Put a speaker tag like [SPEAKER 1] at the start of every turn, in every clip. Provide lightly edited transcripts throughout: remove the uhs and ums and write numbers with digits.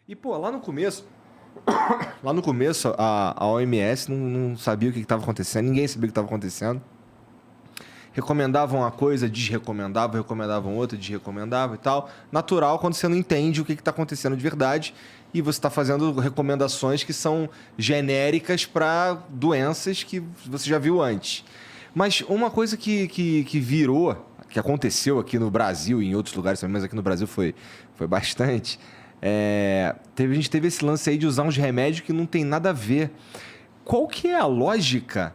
[SPEAKER 1] E, pô, lá no começo, a OMS não sabia o que estava acontecendo, ninguém sabia o que estava acontecendo. Recomendavam uma coisa, desrecomendavam, recomendavam outra, desrecomendavam e tal. Natural quando você não entende o que está acontecendo de verdade e você está fazendo recomendações que são genéricas para doenças que você já viu antes. Mas uma coisa que virou, que aconteceu aqui no Brasil e em outros lugares também, mas aqui no Brasil foi bastante. A gente teve esse lance aí de usar uns remédios que não tem nada a ver. Qual que é a lógica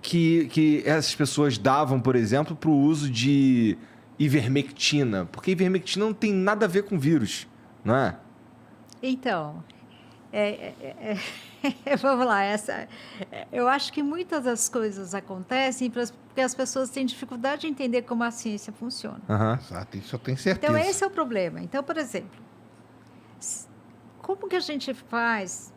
[SPEAKER 1] que essas pessoas davam, por exemplo, para o uso de ivermectina? Porque ivermectina não tem nada a ver com vírus, não é?
[SPEAKER 2] Então, vamos lá, eu acho que muitas das coisas acontecem porque as pessoas têm dificuldade de entender como a ciência funciona.
[SPEAKER 1] Aham.
[SPEAKER 3] Exato, isso eu tenho
[SPEAKER 2] Então,
[SPEAKER 3] certeza.
[SPEAKER 2] esse é o problema. Então, por exemplo, como que a gente faz?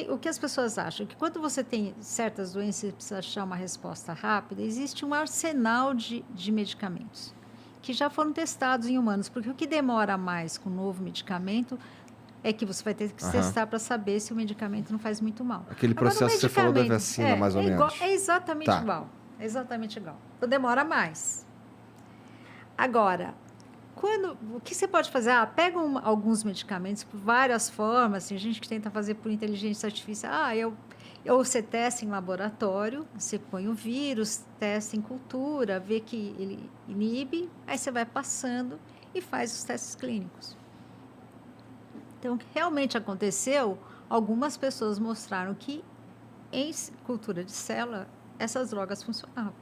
[SPEAKER 2] O que as pessoas acham? Que quando você tem certas doenças e precisa achar uma resposta rápida, existe um arsenal de medicamentos que já foram testados em humanos, porque o que demora mais com o novo medicamento é que você vai ter que testar para saber se o medicamento não faz muito mal.
[SPEAKER 1] Aquele
[SPEAKER 2] Agora, o
[SPEAKER 1] processo que você falou da
[SPEAKER 2] medicamento
[SPEAKER 1] vacina, mais ou
[SPEAKER 2] igual,
[SPEAKER 1] menos.
[SPEAKER 2] é exatamente
[SPEAKER 1] Tá.
[SPEAKER 2] igual. É exatamente igual. Então, demora mais. Agora, o que você pode fazer? Pega alguns medicamentos por várias formas. Tem gente que tenta fazer por inteligência artificial. Ou você testa em laboratório, você põe o vírus, testa em cultura, vê que ele inibe, aí você vai passando e faz os testes clínicos. Então, o que realmente aconteceu, algumas pessoas mostraram que em cultura de célula, essas drogas funcionavam.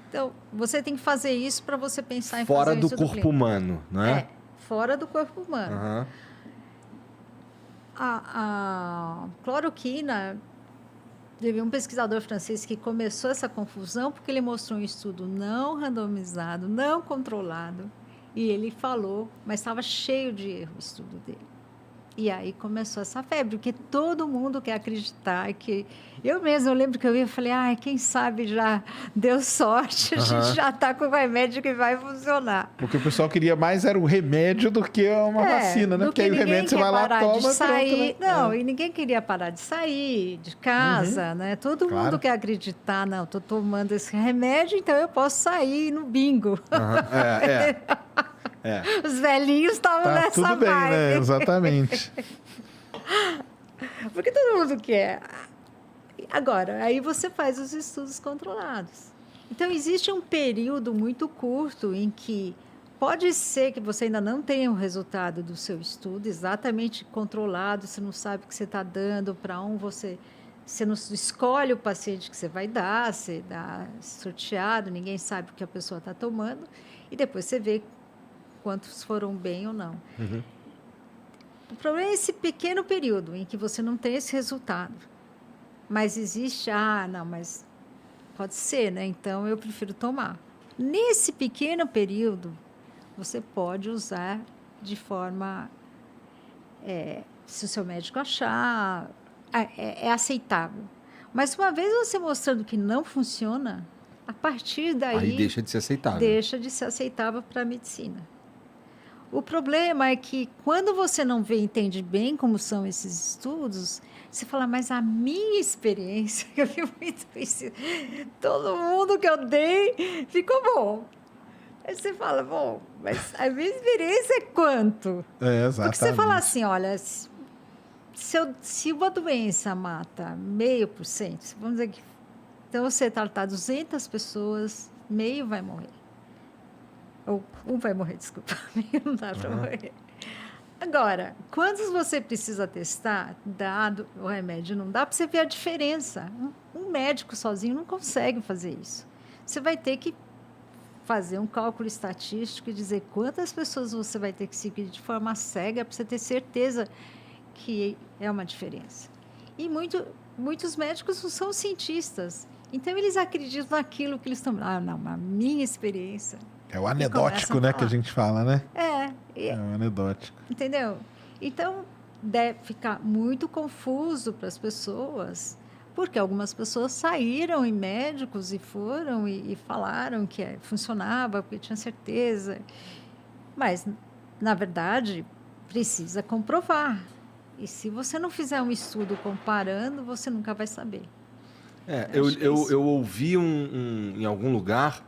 [SPEAKER 2] Então, você tem que fazer isso para você pensar em
[SPEAKER 1] Fora
[SPEAKER 2] fazer
[SPEAKER 1] do
[SPEAKER 2] isso
[SPEAKER 1] corpo humano, não é?
[SPEAKER 2] Fora do corpo humano.
[SPEAKER 1] Aham.
[SPEAKER 2] A cloroquina, teve um pesquisador francês que começou essa confusão porque ele mostrou um estudo não randomizado, não controlado, e ele falou, mas estava cheio de erro o estudo dele. E aí começou essa febre, porque todo mundo quer acreditar que... Eu lembro que eu ia e falei, quem sabe já deu sorte, a gente já está com o remédio que vai funcionar.
[SPEAKER 3] Porque o pessoal queria mais era o remédio do que uma vacina, né? Porque aí o remédio você vai lá, toma e pronto, né?
[SPEAKER 2] Não, e ninguém queria parar de sair de casa, né? Todo mundo quer acreditar, não, estou tomando esse remédio, então eu posso sair no bingo. Os velhinhos estavam nessa
[SPEAKER 3] tudo bem,
[SPEAKER 2] vibe.
[SPEAKER 3] né? Exatamente.
[SPEAKER 2] Porque todo mundo quer. Agora, aí você faz os estudos controlados. Então, existe um período muito curto em que pode ser que você ainda não tenha o resultado do seu estudo exatamente controlado, você não sabe o que você está dando, para você não escolhe o paciente que você vai dar, você dá sorteado, ninguém sabe o que a pessoa está tomando, e depois você vê quantos foram bem ou não. O problema é esse pequeno período em que você não tem esse resultado. Mas existe, não, mas pode ser, né? Então eu prefiro tomar. Nesse pequeno período, você pode usar de forma, se o seu médico achar, é aceitável. Mas uma vez você mostrando que não funciona, a partir daí...
[SPEAKER 1] Aí deixa de ser aceitável.
[SPEAKER 2] Deixa de ser aceitável para a medicina. O problema é que quando você não entende bem como são esses estudos, você fala, mas a minha experiência, eu vi muito isso, todo mundo que eu dei ficou bom. Aí você fala, bom, mas a minha experiência é quanto?
[SPEAKER 3] Exatamente.
[SPEAKER 2] Porque você fala assim, olha, se uma doença mata 0,5%, vamos dizer que então você tratar 200 pessoas, meio vai morrer. Ou um vai morrer, desculpa, não dá para morrer. Agora, quantos você precisa testar, dado o remédio não dá, para você ver a diferença. Um médico sozinho não consegue fazer isso. Você vai ter que fazer um cálculo estatístico e dizer quantas pessoas você vai ter que seguir de forma cega para você ter certeza que é uma diferença. E muitos médicos não são cientistas, então eles acreditam naquilo que eles estão... não, a minha experiência...
[SPEAKER 3] É o anedótico, né, que a gente fala, né? É o anedótico.
[SPEAKER 2] Entendeu? Então, deve ficar muito confuso para as pessoas, porque algumas pessoas saíram em médicos e foram e falaram que funcionava, porque tinha certeza. Mas, na verdade, precisa comprovar. E se você não fizer um estudo comparando, você nunca vai saber.
[SPEAKER 1] Eu ouvi em algum lugar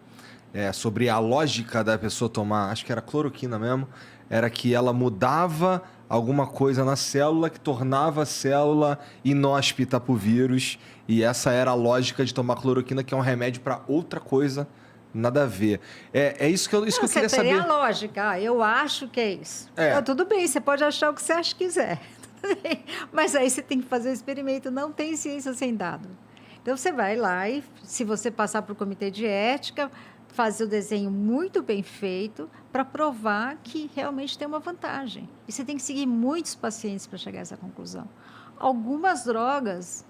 [SPEAKER 1] sobre a lógica da pessoa tomar, acho que era cloroquina mesmo, era que ela mudava alguma coisa na célula que tornava a célula inóspita para o vírus, e essa era a lógica de tomar cloroquina, que é um remédio para outra coisa, nada a ver. É isso que eu queria saber.
[SPEAKER 2] Você teria a lógica, eu acho que é isso. Tudo bem, você pode achar o que você acha que quiser, mas aí você tem que fazer o experimento, não tem ciência sem dado. Então, você vai lá e, se você passar para o comitê de ética, fazer o desenho muito bem feito para provar que realmente tem uma vantagem. E você tem que seguir muitos pacientes para chegar a essa conclusão. Algumas drogas,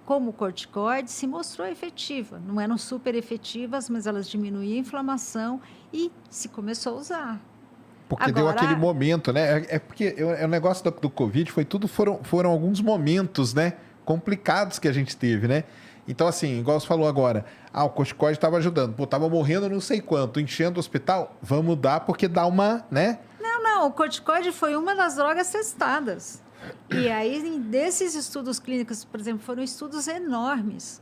[SPEAKER 2] como o corticoide, se mostrou efetiva. Não eram super efetivas, mas elas diminuíam a inflamação e se começou a usar.
[SPEAKER 3] Porque deu aquele momento, né? Porque o negócio do Covid foram alguns momentos, né? Complicados que a gente teve, né? Então, assim, igual você falou agora, o corticoide estava ajudando, estava morrendo não sei quanto, enchendo o hospital, vamos dar porque dá uma, né?
[SPEAKER 2] Não, o corticoide foi uma das drogas testadas. E aí, desses estudos clínicos, por exemplo, foram estudos enormes,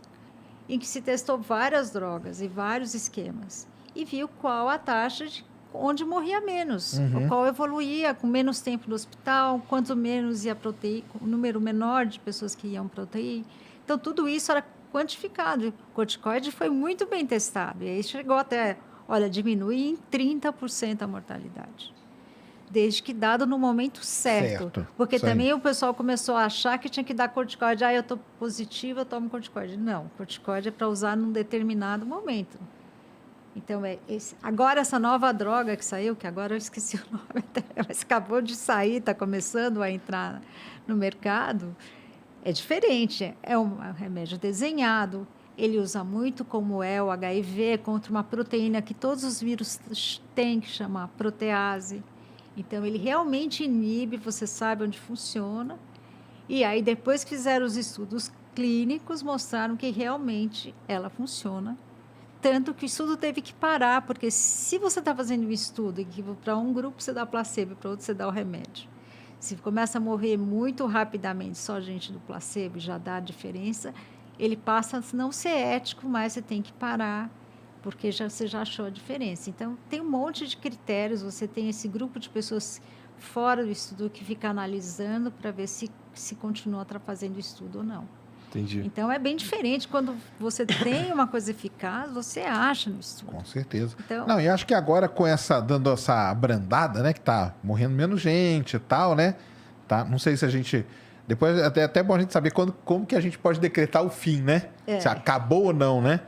[SPEAKER 2] em que se testou várias drogas e vários esquemas, e viu qual a taxa de onde morria menos, qual evoluía com menos tempo no hospital, quanto menos ia para UTI, o número menor de pessoas que iam para UTI. Então, tudo isso era quantificado. O corticoide foi muito bem testado. E aí chegou até, diminui em 30% a mortalidade. Desde que dado no momento certo. Porque também o pessoal começou a achar que tinha que dar corticoide. Eu estou positiva, eu tomo corticoide. Não, corticoide é para usar num determinado momento. Então, agora essa nova droga que saiu, que agora eu esqueci o nome, mas acabou de sair, está começando a entrar no mercado, é diferente. É um remédio desenhado, ele usa muito como é o HIV, contra uma proteína que todos os vírus têm, que chama protease. Então, ele realmente inibe, você sabe onde funciona. E aí, depois que fizeram os estudos clínicos, mostraram que realmente ela funciona. Tanto que o estudo teve que parar, porque se você está fazendo um estudo em que para um grupo você dá placebo e para outro você dá o remédio, se começa a morrer muito rapidamente só gente do placebo, já dá a diferença, ele passa a não ser ético, mas você tem que parar, porque você já achou a diferença. Então, tem um monte de critérios, você tem esse grupo de pessoas fora do estudo que fica analisando para ver se continua fazendo o estudo ou não.
[SPEAKER 1] Entendi.
[SPEAKER 2] Então, é bem diferente. Quando você tem uma coisa eficaz, você acha no estudo.
[SPEAKER 3] Com certeza. Então, não, e acho que agora dando essa abrandada, né, que tá morrendo menos gente e tal, né? Tá? Não sei se a gente... Depois, até bom a gente saber como que a gente pode decretar o fim, né? Se acabou ou não, né?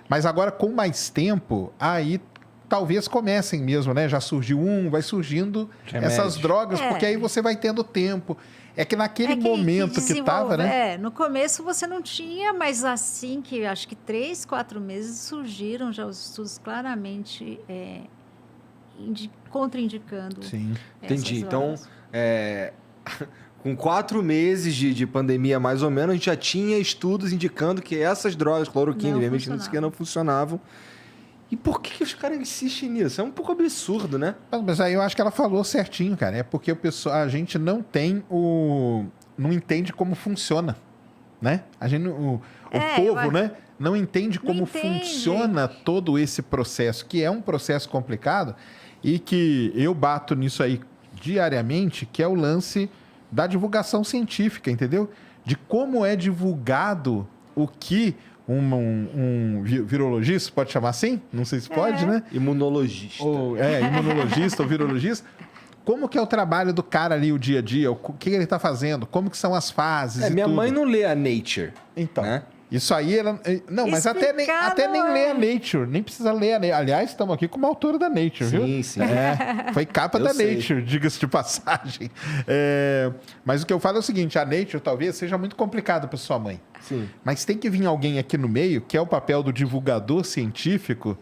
[SPEAKER 3] Mas agora, com mais tempo, aí talvez comecem mesmo, né? Já surgiu vai surgindo essas drogas, porque aí você vai tendo tempo. É que naquele momento que estava, né?
[SPEAKER 2] No começo você não tinha, mas assim que acho que 3, 4 meses surgiram já os estudos claramente contraindicando.
[SPEAKER 1] Sim, entendi. Então, com 4 meses de pandemia, mais ou menos, a gente já tinha estudos indicando que essas drogas, cloroquina, ivermectina, não funcionavam. E por que os caras insistem nisso? É um pouco absurdo, né?
[SPEAKER 3] Mas aí eu acho que ela falou certinho, cara. É porque a gente não tem não entende como funciona, né? O povo, né? Não entende como funciona todo esse processo, que é um processo complicado e que eu bato nisso aí diariamente, que é o lance da divulgação científica, entendeu? De como é divulgado o que um virologista, pode chamar assim? Não sei se pode, né?
[SPEAKER 1] Imunologista.
[SPEAKER 3] Imunologista ou virologista. Como que é o trabalho do cara ali, o dia a dia? O que ele está fazendo? Como que são as fases
[SPEAKER 1] minha mãe não lê a Nature.
[SPEAKER 3] Então,
[SPEAKER 1] né?
[SPEAKER 3] Isso aí, não, mas até nem lê a Nature. Nem precisa ler a Nature. Aliás, estamos aqui com uma autora da Nature, viu?
[SPEAKER 1] Sim.
[SPEAKER 3] Foi capa da Nature, diga-se de passagem. Mas o que eu falo é o seguinte, a Nature talvez seja muito complicado para sua mãe.
[SPEAKER 1] Sim.
[SPEAKER 3] Mas tem que vir alguém aqui no meio, que é o papel do divulgador científico,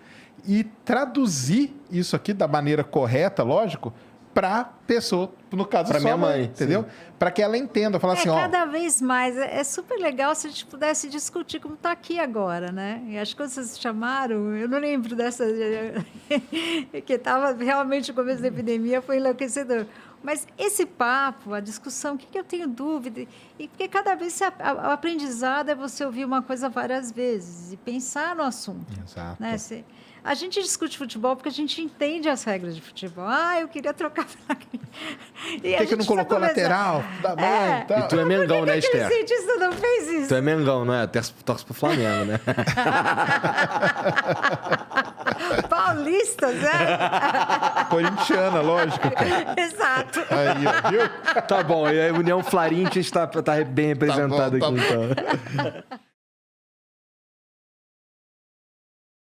[SPEAKER 3] e traduzir isso aqui da maneira correta, lógico, para pessoa, no caso
[SPEAKER 1] pra
[SPEAKER 3] sua
[SPEAKER 1] minha mãe,
[SPEAKER 3] entendeu? Para que ela entenda, falar assim,
[SPEAKER 2] cada vez mais, é super legal se a gente pudesse discutir como está aqui agora, né? E acho que vocês chamaram, eu não lembro dessa, que estava realmente no começo da epidemia, foi enlouquecedor. Mas esse papo, a discussão, o que eu tenho dúvida? E porque cada vez o aprendizado é você ouvir uma coisa várias vezes e pensar no assunto.
[SPEAKER 3] Exato.
[SPEAKER 2] Né? A gente discute futebol porque a gente entende as regras de futebol. Eu queria trocar.
[SPEAKER 3] Por que não colocou lateral? Da mãe,
[SPEAKER 1] E tu é Mengão, né, Esther?
[SPEAKER 2] O cientista não fez isso.
[SPEAKER 1] Tu é Mengão, não é? Torce pro Flamengo, né?
[SPEAKER 2] Paulistas, né?
[SPEAKER 3] Corintiana, lógico, cara.
[SPEAKER 2] Exato.
[SPEAKER 3] Aí, ó, viu?
[SPEAKER 1] Tá bom, e a União Florentines tá bem representada
[SPEAKER 3] Tá bom,
[SPEAKER 1] aqui,
[SPEAKER 3] tá
[SPEAKER 1] então.